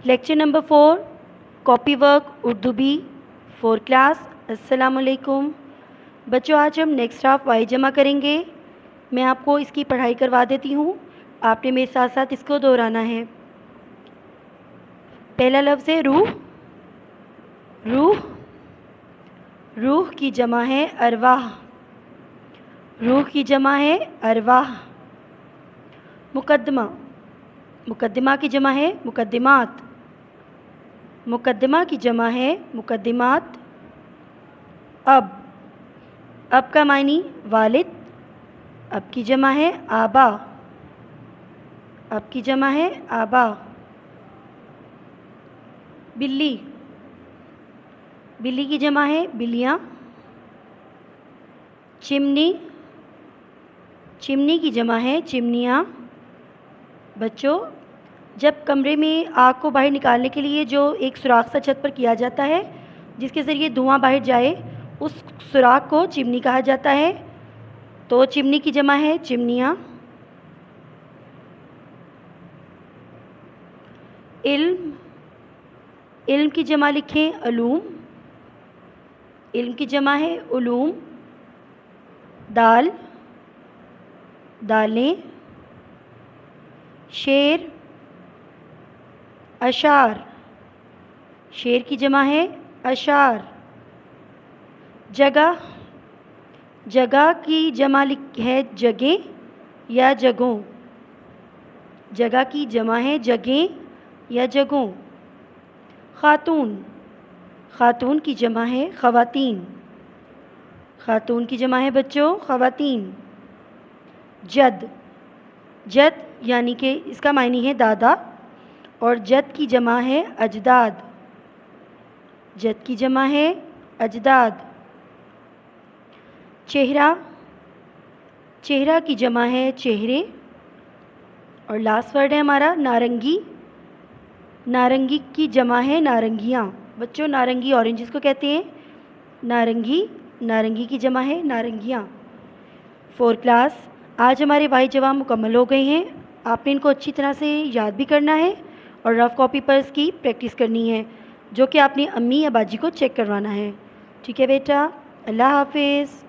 Lecture number 4 copy work Urdu B 4 class. السلام علیکم بچوں. آج ہم نیکسٹ ہاف وائی جمع کریں گے. میں آپ کو اس کی پڑھائی کروا دیتی ہوں. آپ نے میرے ساتھ ساتھ اس کو دہرانا ہے. پہلا لفظ ہے روح. روح روح کی جمع ہے ارواح. روح کی جمع ہے ارواح. مقدمہ. مقدمہ کی جمع ہے مقدمات. مقدمہ کی جمع ہے مقدمات. اب. اب کا معنی والد. اب کی جمع ہے آبا. اب کی جمع ہے آبا. بلی. بلی کی جمع ہے بلیاں. چمنی. چمنی کی جمع ہے چمنیاں. بچوں جب کمرے میں آگ کو باہر نکالنے کے لیے جو ایک سوراخ سا چھت پر کیا جاتا ہے جس کے ذریعے دھواں باہر جائے اس سوراخ کو چمنی کہا جاتا ہے. تو چمنی کی جمع ہے چمنیاں. علم. علم کی جمع لکھیں علوم. علم کی جمع ہے علوم. دال. دالیں. شعر. اشعار. شعر کی جمع ہے اشعار. جگہ. جگہ کی جمع ہے جگہیں یا جگہوں. جگہ کی جمع ہے جگہیں یا جگہوں. خاتون. خاتون کی جمع ہے خواتین. خاتون کی جمع ہے بچوں خواتین. جد. جد یعنی کہ اس کا معنی ہے دادا اور جد کی جمع ہے اجداد. جد کی جمع ہے اجداد. چہرہ. چہرہ کی جمع ہے چہرے. اور لاسٹ ورڈ ہے ہمارا نارنگی. نارنگی کی جمع ہے نارنگیاں. بچوں نارنگی اورنجز کو کہتے ہیں نارنگی. نارنگی کی جمع ہے نارنگیاں. 4 کلاس آج ہمارے وائی جواب مکمل ہو گئے ہیں. آپ نے ان کو اچھی طرح سے یاد بھی کرنا ہے اور رف کاپی پر اس کی پریکٹس کرنی ہے جو کہ آپ نے امی یا باجی کو چیک کروانا ہے. ٹھیک ہے بیٹا. اللہ حافظ.